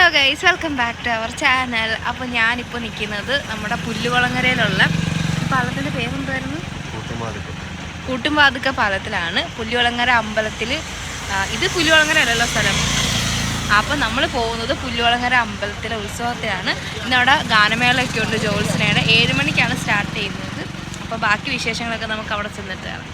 Hello guys, welcome back to our channel. അപ്പോൾ ഞാനിപ്പോൾ നിൽക്കുന്നത് നമ്മുടെ പുല്ലുകുളങ്ങരയിലുള്ള പാലത്തിൻ്റെ പേരെന്തായിരുന്നു? കൂട്ടുംപാതുക്ക പാലത്തിലാണ്. പുല്ലുകുളങ്ങര അമ്പലത്തിൽ. ഇത് പുല്ലുകുളങ്ങര അല്ലല്ലോ സ്ഥലം. അപ്പോൾ നമ്മൾ പോകുന്നത് പുല്ലുകുളങ്ങര അമ്പലത്തിലെ ഉത്സവത്തിലാണ്. ഇന്നവിടെ ഗാനമേളയൊക്കെ ഉണ്ട്. ജോത്സനയുടെ 7 മണിക്കാണ് സ്റ്റാർട്ട് ചെയ്യുന്നത്. അപ്പോൾ ബാക്കി വിശേഷങ്ങളൊക്കെ നമുക്ക് അവിടെ ചെന്നിട്ട് കാണാം.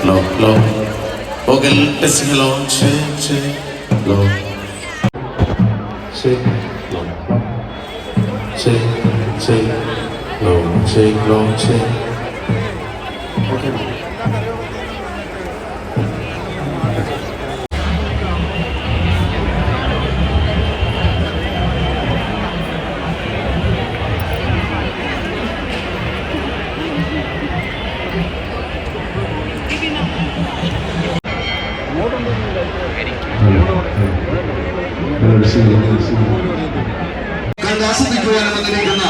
Low, low. Okay, testing low. Shake, low. Shake, low. Shake, low. Shake, low, shake. Okay. ആസ്വദിക്കുവാനും വന്നിരിക്കുന്ന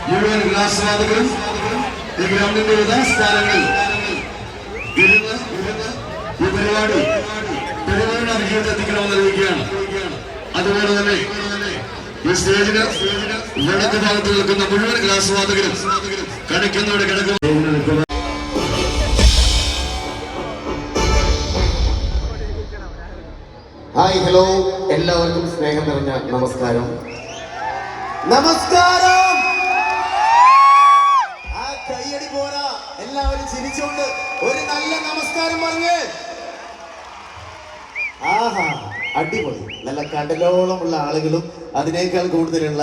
മുഴുവൻ വിലാസവാദികളും ഈ ഗ്രൗണ്ടിന്റെ വിവിധ സ്ഥാനങ്ങളിൽ ഇരുന്ന് ഈ പരിപാടി അധികൃതർ എത്തിക്കണമെന്ന് അറിയിക്കുകയാണ്. അതുപോലെ തന്നെ ഈ സ്റ്റേജിന് വടക്ക് ഭാഗത്ത് നിൽക്കുന്ന മുഴുവൻ വിലാസവാദികളും കണിക്കുന്നവരുടെ കിടക്കും. ഹായ്, ഹലോ, എല്ലാവർക്കും സ്നേഹം നിറഞ്ഞ നമസ്കാരം. നമസ്കാരം. ആ കയ്യടി പോരാ, എല്ലാവരും ചിരിച്ചുകൊണ്ട് ഒരു നല്ല നമസ്കാരം പറഞ്ഞേ. ആഹാ, അടിപൊളി. നല്ല കടലോളമുള്ള ആളുകളും അതിനേക്കാൾ കൂടുതലുള്ള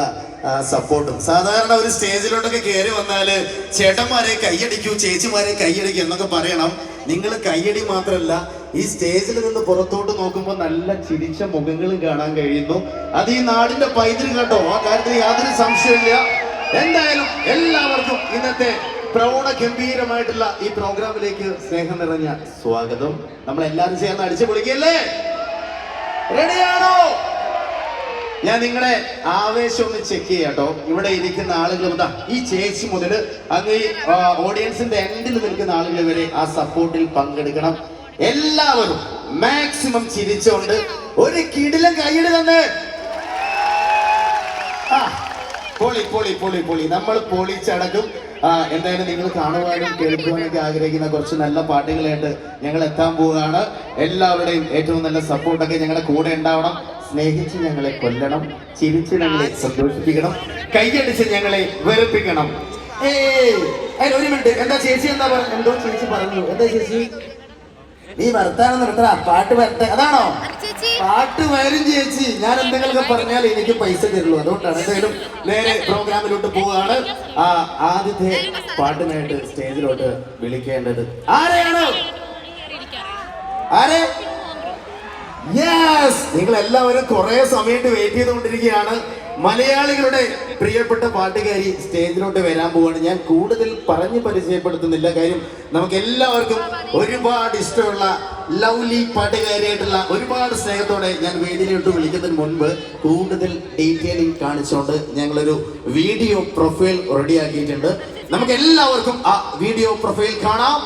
സപ്പോർട്ടും. സാധാരണ ഒരു സ്റ്റേജിലോട്ടൊക്കെ കയറി വന്നാല് ചേട്ടന്മാരെ കൈയടിക്കൂ, ചേച്ചിമാരെ കൈയടിക്കൂ എന്നൊക്കെ പറയണം. നിങ്ങൾ കൈയടി മാത്രമല്ല, ഈ സ്റ്റേജിൽ നിന്ന് പുറത്തോട്ട് നോക്കുമ്പോൾ നല്ല ചിരിച്ച മുഖങ്ങളും കാണാൻ കഴിയുന്നു. അത് ഈ നാടിന്റെ പൈതൃകം കേട്ടോ, ആ കാര്യത്തിൽ യാതൊരു സംശയമില്ല. എന്തായാലും എല്ലാവർക്കും ഇന്നത്തെ പ്രൗഢ ഗംഭീരമായിട്ടുള്ള ഈ പ്രോഗ്രാമിലേക്ക് സ്നേഹം നിറഞ്ഞ സ്വാഗതം. നമ്മൾ എല്ലാവരും ചേർന്ന് അടിച്ചു പൊളിക്കല്ലേ? റെഡിയാണോ? ഞാൻ നിങ്ങളുടെ ആവേശം ഒന്ന് ചെക്ക് ചെയ്യാട്ടോ. ഇവിടെ ഇരിക്കുന്ന ആളുകൾ ഈ ചേച്ചി മുതൽ അങ്ങ് ഈ ഓഡിയൻസിന്റെ എൻഡിൽ നിൽക്കുന്ന ആളുകൾ വരെ ആ സപ്പോർട്ടിൽ പങ്കെടുക്കണം. എല്ലാവരും മാക്സിമം ചിരിച്ചുകൊണ്ട് ഒരു കിടിലൻ കൈയ്യടി തന്നെ. പൊളി പൊളി പൊളി പൊളി. നമ്മൾ പൊളിച്ചടക്കും. എന്തായാലും നിങ്ങൾ കാണുവാനും കേൾക്കുവാനൊക്കെ ആഗ്രഹിക്കുന്ന കുറച്ച് നല്ല പാട്ടുകളായിട്ട് ഞങ്ങൾ എത്താൻ പോവുകയാണ്. എല്ലാവരുടെയും ഏറ്റവും നല്ല സപ്പോർട്ടൊക്കെ ഞങ്ങളുടെ കൂടെ ഉണ്ടാവണം. സ്നേഹിച്ച് ഞങ്ങളെ കൊല്ലണം, ചിരിച്ച് ഞങ്ങളെ സന്തോഷിപ്പിക്കണം, കൈയടിച്ച് ഞങ്ങളെ വെറുപ്പിക്കണം. ഒരു മിനിറ്റ്, എന്താ ചേച്ചി എന്താ പറഞ്ഞു? എന്തോ ചേച്ചി പറഞ്ഞു. എന്താ ചേച്ചി? നീ വർത്താനം നിർത്തണ, പാട്ട് വരട്ടെ. അതാണോ? പാട്ട് വരും ചേച്ചി. ഞാൻ എന്തെങ്കിലുമൊക്കെ പറഞ്ഞാൽ എനിക്ക് പൈസ തരുള്ളൂ, അതുകൊണ്ടാണ്. എന്തായാലും നേരെ പ്രോഗ്രാമിലോട്ട് പോവുകയാണ്. ആദ്യത്തെ പാട്ടിനായിട്ട് സ്റ്റേജിലോട്ട് വിളിക്കേണ്ടത് ആരെയാണ്? ആരെ? യെസ്, നിങ്ങൾ എല്ലാവരും കുറെ സമയത്ത് വെയിറ്റ് ചെയ്തുകൊണ്ടിരിക്കുകയാണ്. മലയാളികളുടെ പ്രിയപ്പെട്ട പാട്ടുകാരി സ്റ്റേജിലോട്ട് വരാൻ പോവാണ്. ഞാൻ കൂടുതൽ പറഞ്ഞ് പരിചയപ്പെടുത്തുന്നില്ല, കാര്യം നമുക്ക് എല്ലാവർക്കും ഒരുപാട് ഇഷ്ടമുള്ള ലവ്ലി പാട്ടുകാരിയായിട്ടുള്ള ഒരുപാട് സ്നേഹത്തോടെ ഞാൻ വേദിയിലോട്ട് വിളിക്കുന്നതിന് മുൻപ് കൂടുതൽ ഡീറ്റെയിലിംഗ് കാണിച്ചുകൊണ്ട് ഞങ്ങളൊരു വീഡിയോ പ്രൊഫൈൽ റെഡിയാക്കിയിട്ടുണ്ട്. നമുക്ക് എല്ലാവർക്കും ആ വീഡിയോ പ്രൊഫൈൽ കാണാം.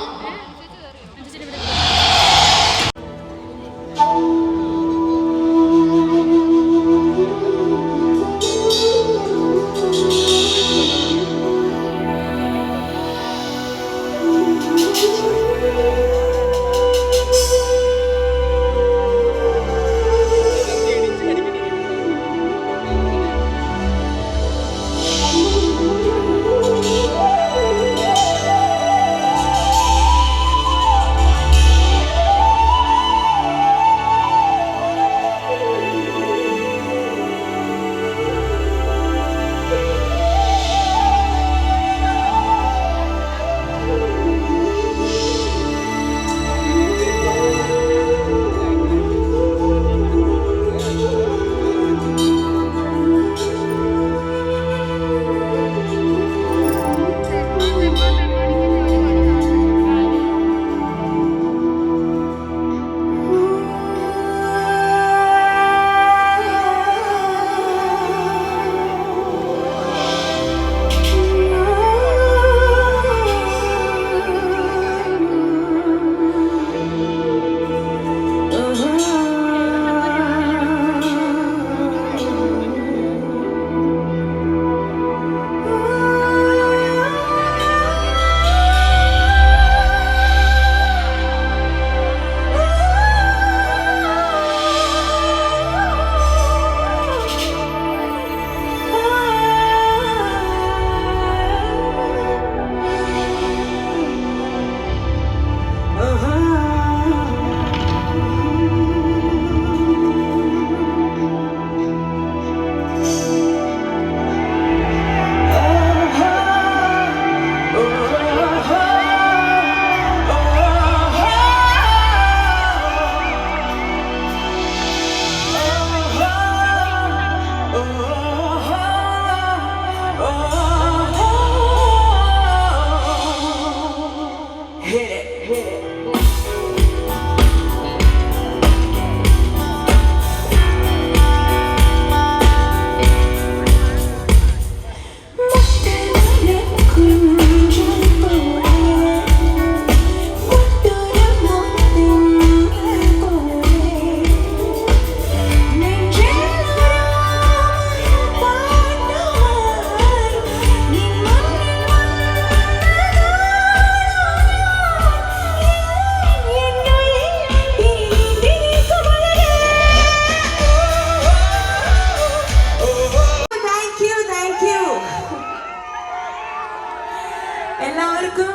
എല്ലാവർക്കും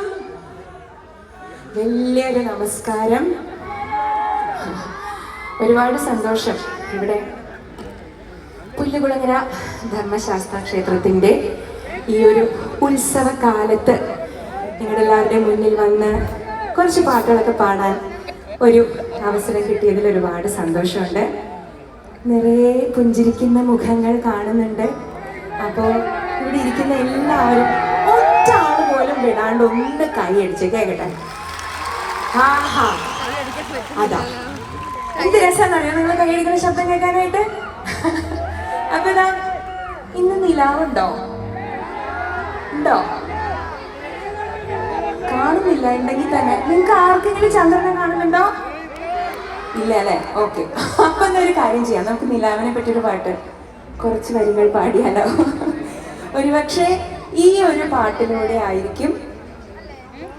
വലിയൊരു നമസ്കാരം. ഒരുപാട് സന്തോഷം ഇവിടെ പുല്ലുകുളങ്ങര ധർമ്മശാസ്ത്ര ക്ഷേത്രത്തിൻ്റെ ഈ ഒരു ഉത്സവകാലത്ത് നിങ്ങളെല്ലാവരുടെയും മുന്നിൽ വന്ന് കുറച്ച് പാട്ടുകളൊക്കെ പാടാൻ ഒരു അവസരം കിട്ടിയതിൽ ഒരുപാട് സന്തോഷമുണ്ട്. നിറയെ പുഞ്ചിരിക്കുന്ന മുഖങ്ങൾ കാണുന്നുണ്ട്. അപ്പോൾ ഇവിടെ ഇരിക്കുന്ന എല്ലാവരും ഒറ്റ ആള് പോലും വിടാണ്ട് ഒന്ന് കൈയടിച്ച് കേൾക്കട്ടെ. ആഹാ, അതാ എന്ത് രസമാണെന്ന് അറിയാം നിങ്ങൾ കൈയടിക്കുന്ന ശബ്ദം കേൾക്കാനായിട്ട്. അപ്പൊ ഇതാ ഇന്ന് നിലാവുണ്ടോ? ഉണ്ടോ? കാണുന്നില്ല. ഉണ്ടെങ്കിൽ തന്നെ നിങ്ങൾക്ക് ആർക്കെങ്കിലും ചന്ദ്രനെ കാണുന്നുണ്ടോ? ഇല്ല അല്ലേ? ഓക്കെ, അപ്പൊ ഒരു കാര്യം ചെയ്യാം, നമുക്ക് നിലാവിനെ പറ്റിയൊരു പാട്ട് കുറച്ച് വരികൾ പാടിയാലോ? ഒരുപക്ഷെ ഈ ഒരു പാട്ടിലൂടെ ആയിരിക്കും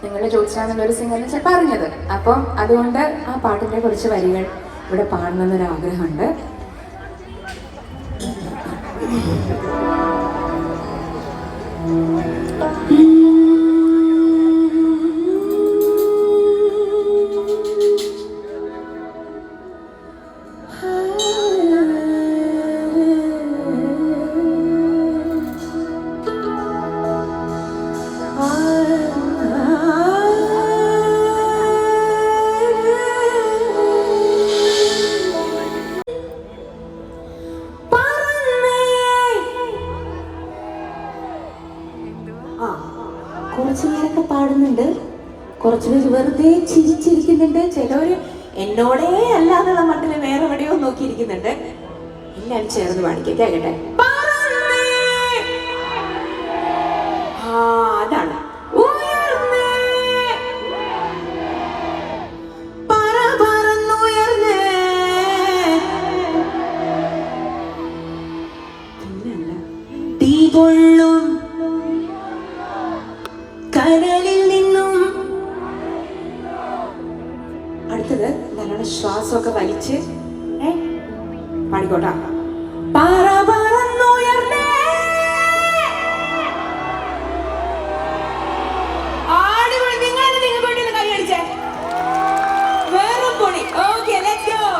നിങ്ങൾ ജ്യോത്സ്ന സിംഗറിനെ ചിലപ്പോൾ അറിഞ്ഞത്. അപ്പം അതുകൊണ്ട് ആ പാട്ടിൻ്റെ കുറച്ച് വരികൾ ഇവിടെ പാടണമെന്നൊരാഗ്രഹമുണ്ട്. പാടുന്നുണ്ട്, കുറച്ച് പേര് വെറുതെ ചിരിച്ചിരിക്കുന്നുണ്ട്, ചിലവര് എന്നോടേ അല്ലാന്നുള്ള മട്ടില് വേറെ എവിടെയോ നോക്കിയിരിക്കുന്നുണ്ട്. എല്ലാരും ചേർന്ന് പാടിക്കാം, കേൾക്കട്ടെ. അതാണ് കൊള്ളും കനലിൽ നിന്നും. അടുത്തത് നല്ലോണം ശ്വാസമൊക്കെ വലിച്ച് പാടിക്കോട്ടാ. പറ പറന്നുയർന്നേ ആടിപൊളി. നിങ്ങൾ വീട്ടിൽ കൈ അടിച്ചേ, വേറെ പൊളി. Okay, let's go.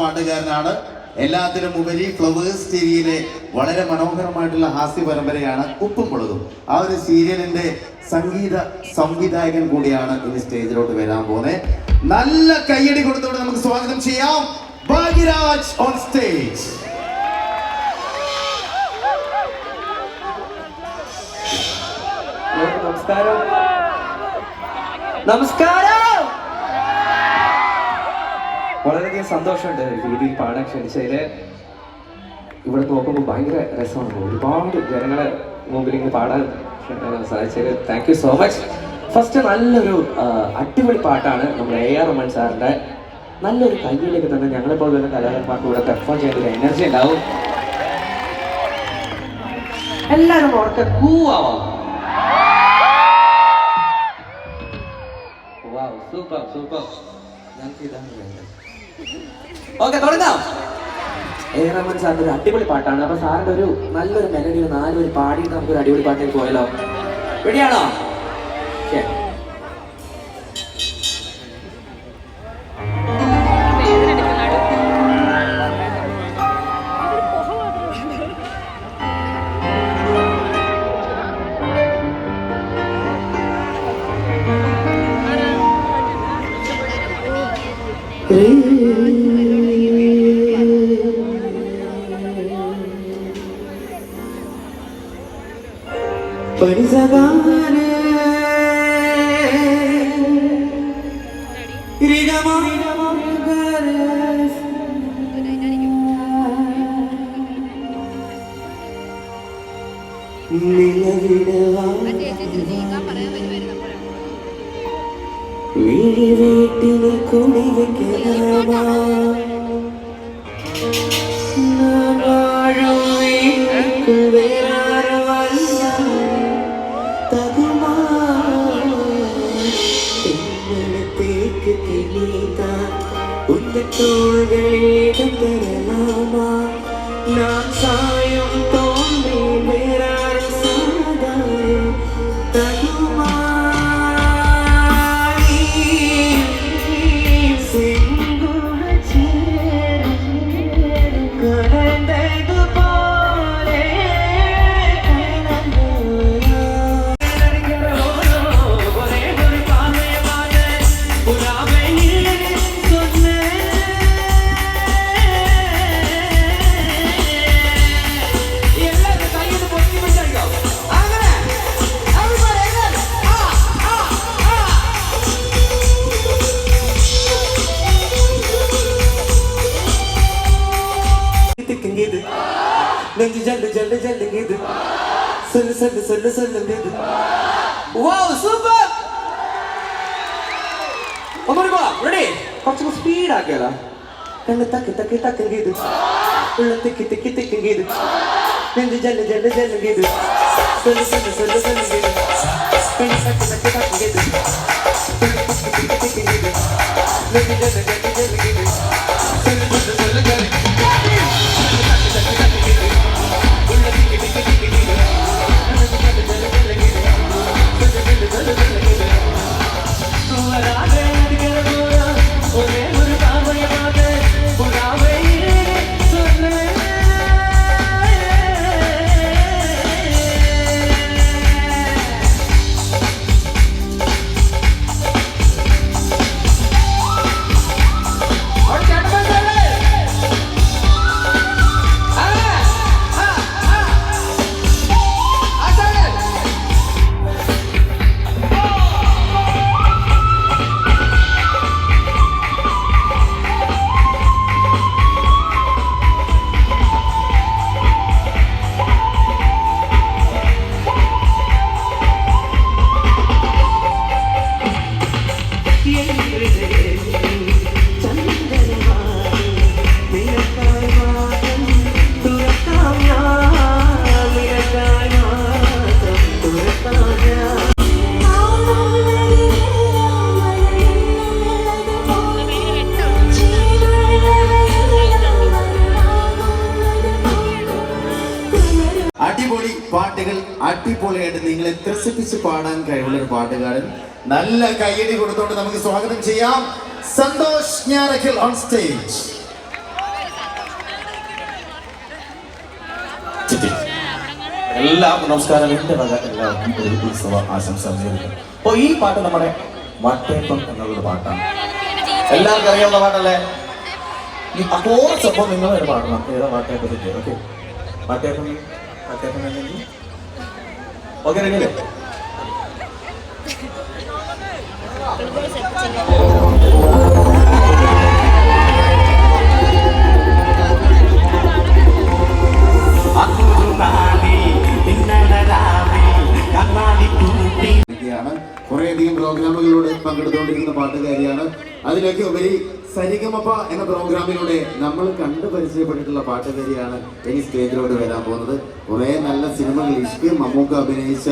പാട്ടുകാരനാണ്. എല്ലാത്തിനും ഉപരി ഫ്ലവേഴ്സ് ടിവിയിലെ വളരെ മനോഹരമായിട്ടുള്ള ഹാസ്യ പരമ്പരയാണ് ഉപ്പും മുളകും. ആ ഒരു സീരിയലിന്റെ സംഗീത സംവിധായകൻ കൂടിയാണ് ഇനി സ്റ്റേജിലോട്ട് വരാൻ പോകുന്നത്. നല്ല കയ്യടി കൊടുത്തുകൊണ്ട് നമുക്ക് സ്വാഗതം ചെയ്യാം ഭാഗ്യരാജ് ഓൺ സ്റ്റേജ്. നമസ്കാരം. നമസ്കാരം. വളരെയധികം സന്തോഷമുണ്ട് രീതിയിൽ പാടാൻ ക്ഷണിച്ചതിൽ. ഇവിടെ നോക്കുമ്പോൾ ഭയങ്കര രസമാണ്. ഒരുപാട് ജനങ്ങളെ മുമ്പിൽ ഇങ്ങനെ പാടാൻ സാധിച്ചതിൽ thank you so much. First നല്ലൊരു അടിപൊളി പാട്ടാണ് നമ്മുടെ AR റഹ്മാൻ സാറിൻ്റെ. നല്ലൊരു കയ്യിലേക്ക് തന്നെ ഞങ്ങളെപ്പോലെ തന്നെ കലാകാരന്മാർക്ക് ഇവിടെ പെർഫോം ചെയ്യാൻ ഒരു എനർജി ഉണ്ടാവും. എല്ലാവരും ഉറക്കെ കൂവാവാം. Super super. ഞങ്ങൾക്ക് ഇതാണ് വേണ്ടത്. ഓക്കെ, തുടങ്ങാം. AR റഹ്മാൻ സാറിന്റെ ഒരു അടിപൊളി പാട്ടാണ്. അപ്പൊ സാറിന്റെ ഒരു നല്ലൊരു മെലഡി 4 വരി പാടിയിട്ട് നമുക്കൊരു അടിപൊളി പാട്ടിലേക്ക് പോയാലോ? റെഡിയാണോ? വീട്ടിന് കൂടി വെക്കലാമാ நான் சாயம் தோன்றி வேறார சாதாயம் தகுமா നെഞ്ചു ജല്ല് ജല്ല് ജല്ലുങ്ങിത് സൊല്ലു സൊല്ലു സൊല്ലു സൊല്ലുങ്ങിത്. വാവ്, സൂപ്പർ. ഒന്നുകൂടി പോവാം. റെഡി? കുറച്ചുകൂടി സ്പീഡ് ആക്കിയാലോ? കണ്ണ് തക്കി തക്കി തക്കെങ്കിത്, ഉള്ള തിക്കി തിക്കി തിക്കെങ്കിത്, നെഞ്ചു ജല്ല് ജല്ല് ജല്ലുങ്ങിത്, സൊല്ലു സൊല്ലു സൊല്ലു സൊല്ലുങ്ങിത്, കണ്ണ് തക്കി തക്കി തക്കെങ്കിത്, തിക്കി തിക്കി തിക്കെങ്കിത്, നെഞ്ചു ജല്ല് ജല്ല് ജല്ലുങ്ങിത്, സൊല്ലു സൊല്ലു സൊല്ലു സൊല്ലുങ്ങിത്. നിങ്ങളെ ത്രസിപ്പിച്ച് പാടാൻ കഴിവുള്ള ഒരു പാട്ടുകാരൻ. നല്ല കയ്യടി കൊടുത്തോണ്ട് നമുക്ക് സ്വാഗതം ചെയ്യാം സന്തോഷ് ഞാറക്കൽ ഓൺ സ്റ്റേജ്. എല്ലാവർക്കും നമസ്കാരം. എൻ്റെ വക എല്ലാവർക്കും ഒരു ഉത്സവ ആശംസ നേരുന്നു. അപ്പോൾ ഈ പാട്ട് നമ്മുടെ വട്ടേപ്പം എന്നുള്ളൊരു പാട്ടാണ്. എല്ലാവർക്കും അറിയാവുന്ന പാട്ടല്ലേ? ഈ കോറസ് അപ്പോൾ നിങ്ങൾ ഒരു പാടണം. ഏതാ വട്ടേപ്പത്തിൻ്റെ? ഓക്കെ, വട്ടേപ്പം വട്ടേപ്പം അല്ലെങ്കിൽ ഓക്കെ, റെഡിയല്ലേ? കുറേയധികം പ്രോഗ്രാമുകളിലൂടെ പങ്കെടുത്തുകൊണ്ടിരിക്കുന്ന പാട്ടുകാരിയാണ്. അതിലൊക്കെ ഉപരി സരിഗമപ എന്ന പ്രോഗ്രാമിലൂടെ നമ്മൾ കണ്ടു പരിചയപ്പെട്ടിട്ടുള്ള പാട്ടുകാരിയാണ് ഇനി സ്റ്റേജിലോട്ട് വരാൻ പോകുന്നത്. കുറേ നല്ല സിനിമകൾ, ഇഷ്ക്, മമ്മൂക്ക അഭിനയിച്ച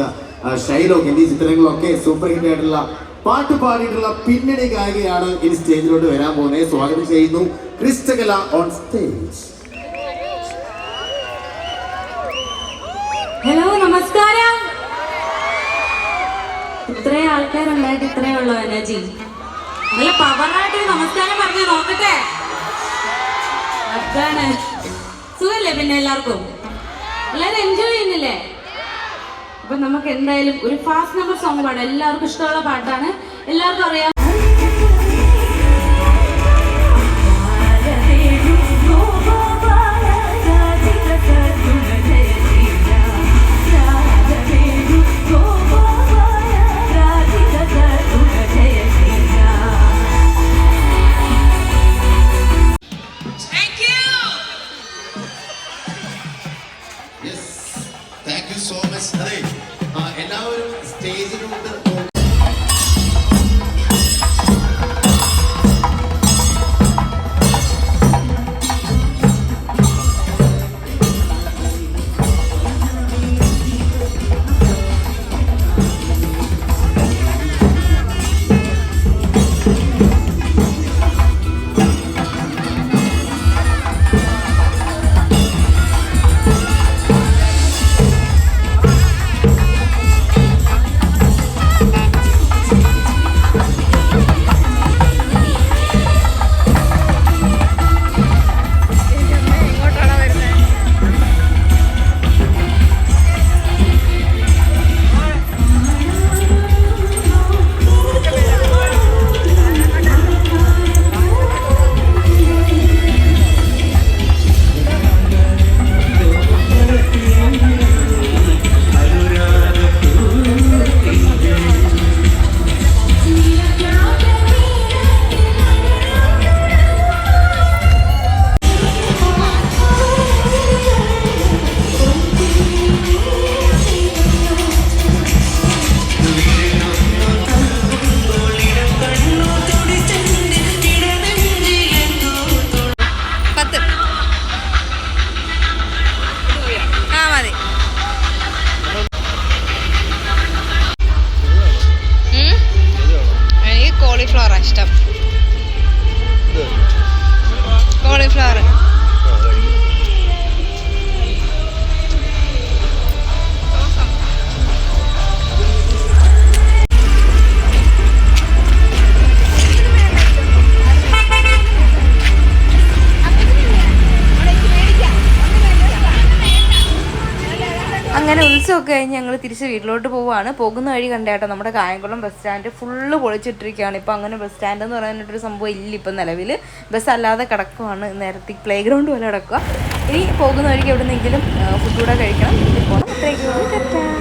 ഷൈലോക്ക് എന്നീ ചിത്രങ്ങളൊക്കെ സൂപ്പർ ഹിറ്റ് ആയിട്ടുള്ള പാട്ട് പാടിയിട്ടുള്ള പിന്നണി ഗായികയാണ് ഇനി സ്റ്റേജിലോട്ട് വരാൻ പോകുന്നത്. സ്വാഗതം ചെയ്യുന്നു ക്രിസ്റ്റകല ഓൺ സ്റ്റേജ്. ഹലോ, നമസ്കാരം. ഇത്രയും ആൾക്കാരുണ്ടായിട്ട് ഇത്രയേ ഉള്ളൂ എനർജി. നല്ല പവറായിട്ട് നമസ്കാരം പറഞ്ഞു നോക്കട്ടെ. അതാണ് സുഖല്ലേ? പിന്നെ എല്ലാവർക്കും എല്ലാവരും എൻജോയ് ചെയ്യുന്നില്ലേ? അപ്പൊ നമുക്ക് എന്തായാലും ഒരു ഫാസ്റ്റ് നമ്പർ സോങ് പാടാം. എല്ലാവർക്കും ഇഷ്ടമുള്ള പാട്ടാണ്, എല്ലാവർക്കും അറിയാം. Thank you so much. അതെ, എല്ലാവരും സ്റ്റേജിലോട്ട് കോളിഫ്ലവർ ഇഷ്ടം. കോളിഫ്ലവർ അങ്ങനെ ഉത്സവമൊക്കെ കഴിഞ്ഞ് ഞങ്ങൾ തിരിച്ച് വീട്ടിലോട്ട് പോവുകയാണ്. പോകുന്ന വഴി കണ്ടേട്ടോ നമ്മുടെ കായംകുളം ബസ് സ്റ്റാൻഡ് ഫുള്ള് പൊളിച്ചിട്ടിരിക്കുകയാണ്. ഇപ്പോൾ അങ്ങനെ ബസ് സ്റ്റാൻഡ് എന്ന് പറയാനായിട്ടൊരു സംഭവം ഇല്ല ഇപ്പം നിലവിൽ. ബസ് അല്ലാതെ കിടക്കുവാണ്, നേരത്തെ പ്ലേ ഗ്രൗണ്ട് പോലെ കിടക്കുക. ഇനി പോകുന്ന വഴിക്ക് എവിടെ നിന്നെങ്കിലും ഫുഡ് കൂടെ കഴിക്കണം, പോകണം. അത്രയൊക്കെ